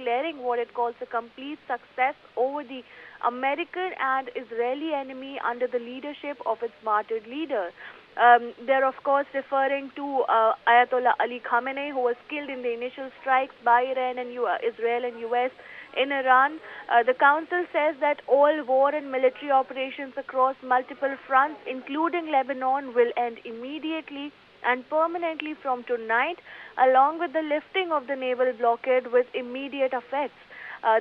declaring what it calls a complete success over the American and Israeli enemy under the leadership of its martyred leader. They're of course referring to Ayatollah Ali Khamenei, who was killed in the initial strikes by Israel and US in Iran. The council says that all war and military operations across multiple fronts, including Lebanon, will end immediately and permanently from tonight, along with the lifting of the naval blockade with immediate effects.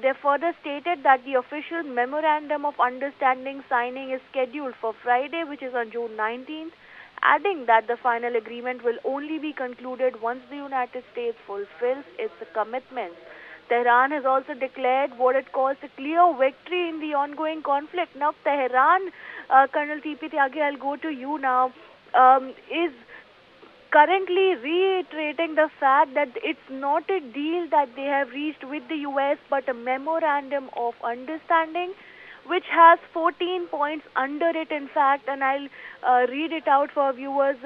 They further stated that the official memorandum of understanding signing is scheduled for Friday, which is on June 19th, adding that the final agreement will only be concluded once the United States fulfills its commitments. Tehran has also declared what it calls a clear victory in the ongoing conflict. Now, Tehran, Colonel T.P. Tyagi, I'll go to you now, is currently reiterating the fact that it's not a deal that they have reached with the US, but a memorandum of understanding which has 14 points under it, in fact, and I'll read it out for viewers.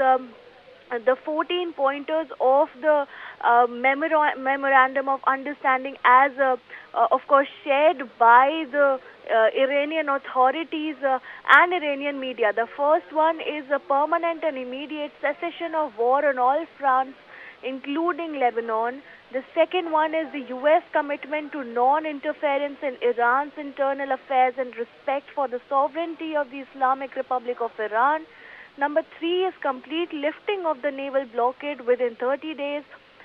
The 14 pointers of the memorandum of understanding, as of course shared by the Iranian authorities and Iranian media. The first one is a permanent and immediate cessation of war on all fronts, including Lebanon. The second one is the US commitment to non-interference in Iran's internal affairs and respect for the sovereignty of the Islamic Republic of Iran. Number 3 is complete lifting of the naval blockade within 30 days.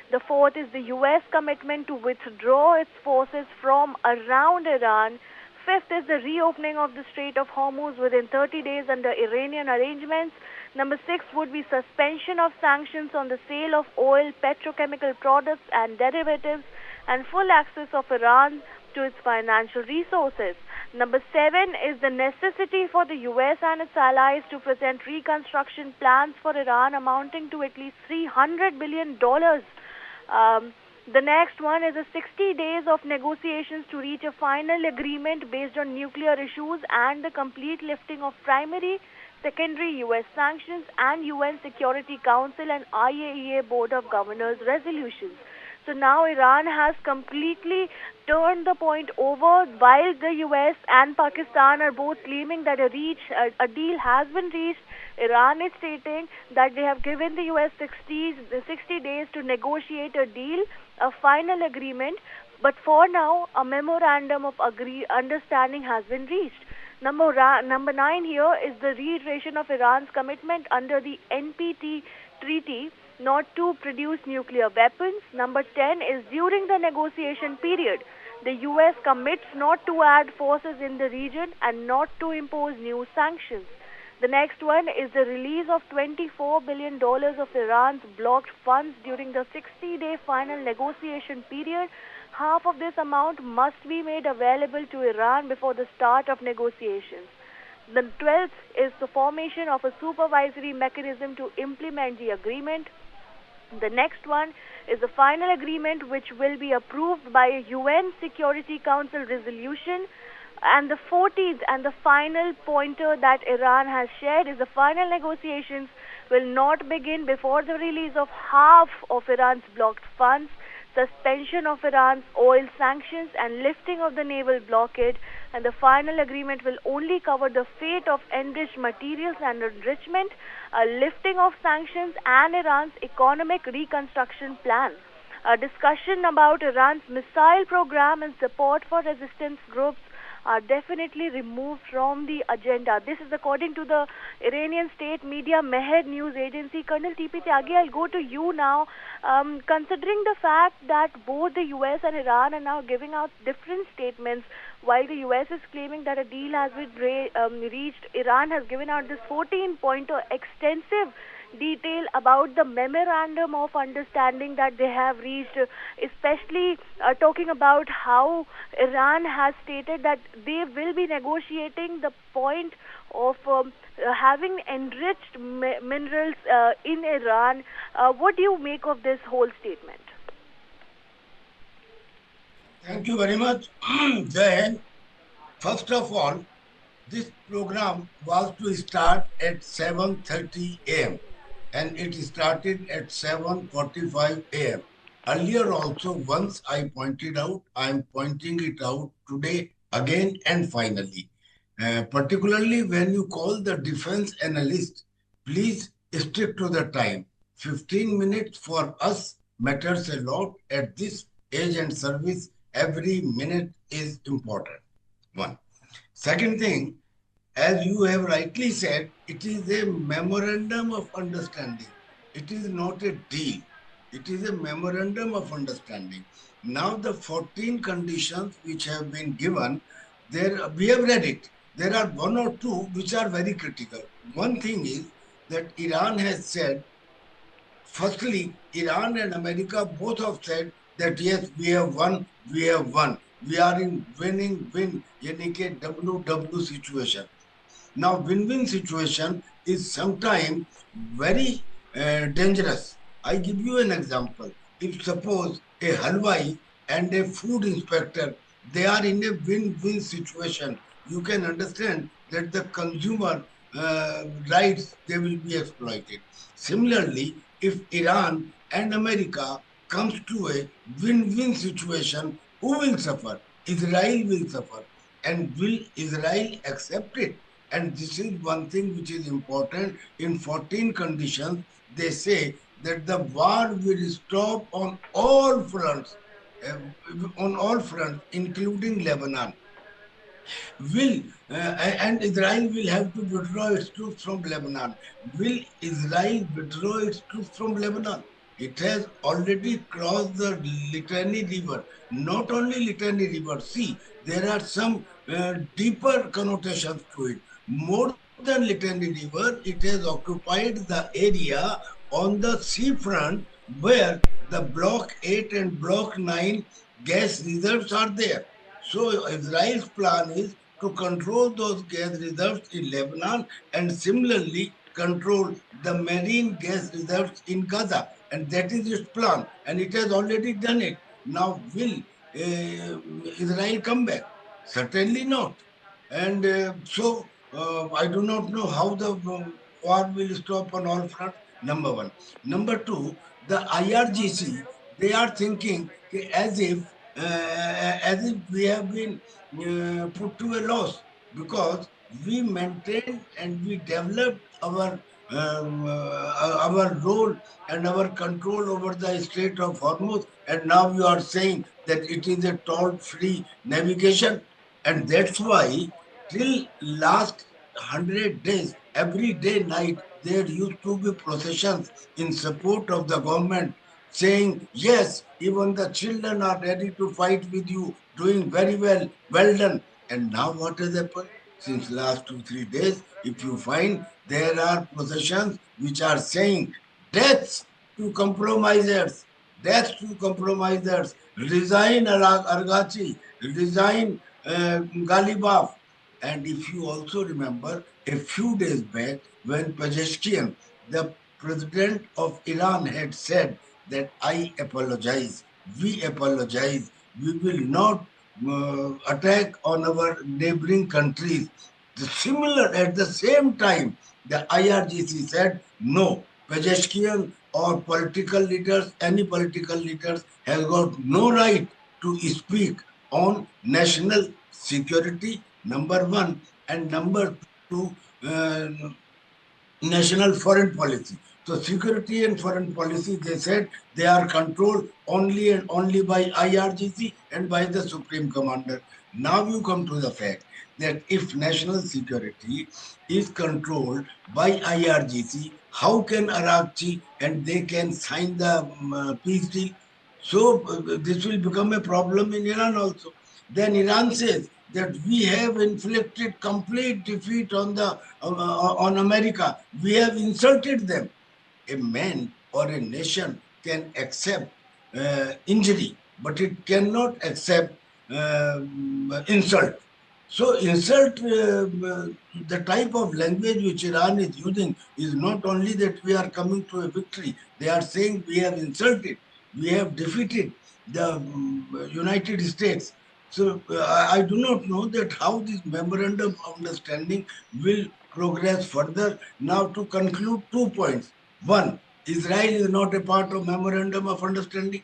The fourth is the US commitment to withdraw its forces from around Iran. Fifth is the reopening of the Strait of Hormuz within 30 days under Iranian arrangements. Number 6 would be suspension of sanctions on the sale of oil, petrochemical products and derivatives, and full access of Iran to its financial resources. Number 7 is the necessity for the US and its allies to present reconstruction plans for Iran amounting to at least $300 billion. The next one is a 60 days of negotiations to reach a final agreement based on nuclear issues and the complete lifting of primary, secondary US sanctions and UN Security Council and IAEA Board of Governors resolutions. So now Iran has completely turned the point over, while the US and Pakistan are both claiming that a deal has been reached. Iran is stating that they have given the US 60 days to negotiate a deal, a final agreement, but for now a memorandum of understanding has been reached. Number 9 here is the reiteration of Iran's commitment under the NPT treaty not to produce nuclear weapons. Number 10 is during the negotiation period, the US commits not to add forces in the region and not to impose new sanctions. The next one is the release of $24 billion of Iran's blocked funds during the 60-day final negotiation period. Half of this amount must be made available to Iran before the start of negotiations. The 12th is the formation of a supervisory mechanism to implement the agreement. The next one is the final agreement, which will be approved by a UN Security Council resolution. And the 14th and the final pointer that Iran has shared is the final negotiations will not begin before the release of half of Iran's blocked funds, suspension of Iran's oil sanctions, and lifting of the naval blockade. And the final agreement will only cover the fate of enriched materials and enrichment, a lifting of sanctions, and Iran's economic reconstruction plan. A discussion about Iran's missile program and support for resistance groups are definitely removed from the agenda. This is according to the Iranian state media Mehr news agency. Colonel T.P. Tyagi, I'll go to you now. Considering the fact that both the US and Iran are now giving out different statements, while the US is claiming that a deal has been reached, Iran has given out this 14-pointer extensive detail about the memorandum of understanding that they have reached, especially talking about how Iran has stated that they will be negotiating the point of having enriched minerals in Iran. What do you make of this whole statement? Thank you very much, Jay. First of all, this program was to start at 7:30 a.m. and it started at 7:45 a.m. Earlier also, once I pointed out, I am pointing it out today again and finally. Particularly when you call the defense analyst, please stick to the time. 15 minutes for us matters a lot at this age and service. Every minute is important. One. Second thing, as you have rightly said, it is a memorandum of understanding. It is not a deal. It is a memorandum of understanding. Now, the 14 conditions which have been given, there we have read it. There are one or two which are very critical. One thing is that Iran has said, firstly, Iran and America both have said that yes, we have won, we have won. We are in winning win, yani ke WW situation. Now, win-win situation is sometimes very dangerous. I give you an example. If suppose a halwai and a food inspector, they are in a win-win situation, you can understand that the consumer rights, they will be exploited. Similarly, if Iran and America comes to a win-win situation, who will suffer? Israel will suffer. And will Israel accept it? And this is one thing which is important. In 14 conditions, they say that the war will stop uh, on all fronts, including Lebanon. Will and Israel will have to withdraw its troops from Lebanon. Will Israel withdraw its troops from Lebanon? It has already crossed the Litani River. Not only Litani River. See, there are some deeper connotations to it. More than Litani River, it has occupied the area on the seafront where the Block 8 and Block 9 gas reserves are there. So Israel's plan is to control those gas reserves in Lebanon and similarly control the marine gas reserves in Gaza. And that is its plan. And it has already done it. Now, will Israel come back? Certainly not. And I do not know how the war will stop on all fronts. Number one. Number two, the IRGC, they are thinking as if we have been put to a loss because we maintained and we developed our role and our control over the Strait of Hormuz, and now you are saying that it is a toll-free navigation, and that's why till last 100 days, every day, night, there used to be processions in support of the government saying, yes, even the children are ready to fight with you, doing very well, well done. And now what has happened? Since last 2, 3 days, if you find there are processions which are saying deaths to compromisers, deaths to compromisers, resign Argachi, resign Galibaf. And if you also remember, a few days back, when Pezeshkian, the president of Iran, had said that I apologize, we apologize, we will not attack on our neighboring countries. At the same time, the IRGC said no, Pezeshkian or political leaders, any political leaders, has got no right to speak on national security, number one, and number two, national foreign policy. So security and foreign policy, they said they are controlled only and only by IRGC and by the Supreme Commander. Now you come to the fact that if national security is controlled by IRGC, how can Arakchi and they can sign the peace deal? So this will become a problem in Iran also. Then Iran says that we have inflicted complete defeat on America. We have insulted them. A man or a nation can accept injury, but it cannot accept insult. So insult, the type of language which Iran is using is not only that we are coming to a victory, they are saying we have insulted, we have defeated the United States. So I do not know that how this memorandum of understanding will progress further. Now to conclude 2 points. One, Israel is not a part of memorandum of understanding.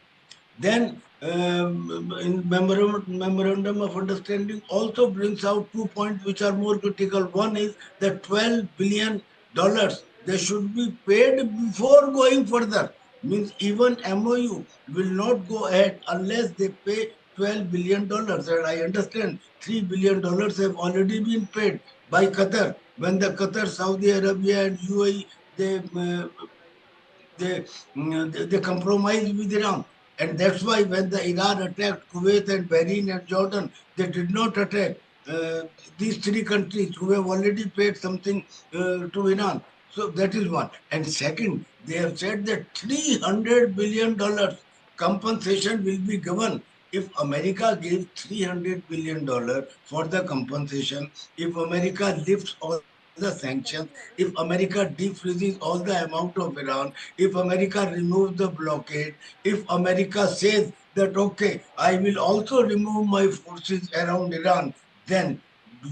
Then, in memorandum of understanding also brings out 2 points which are more critical. One is that $12 billion they should be paid before going further. Means even MOU will not go ahead unless they pay $12 billion. And I understand $3 billion have already been paid by Qatar when the Qatar, Saudi Arabia, and UAE they, they compromised with Iran. And that's why when the Iran attacked Kuwait and Bahrain and Jordan, they did not attack uh, these three countries who have already paid something to Iran. So that is one. And second, they have said that $300 billion compensation will be given if America gives $300 billion for the compensation, if America lifts all the sanctions, if America defreezes all the amount of Iran, if America removes the blockade, if America says that, okay, I will also remove my forces around Iran, then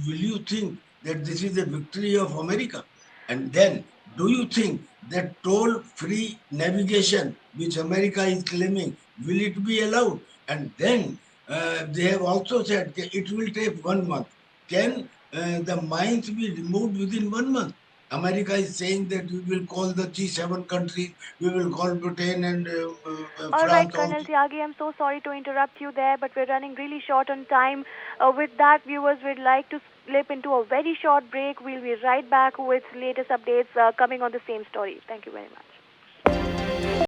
will you think that this is a victory of America? And then, do you think that toll-free navigation, which America is claiming, will it be allowed? And then they have also said that it will take 1 month. Can the mines be removed within 1 month? America is saying that we will call the G7 countries, we will call Britain and All right, France Colonel also. Tyagi, I'm so sorry to interrupt you there, but we're running really short on time. With that, viewers, we'd like to slip into a very short break. We'll be right back with latest updates coming on the same story. Thank you very much.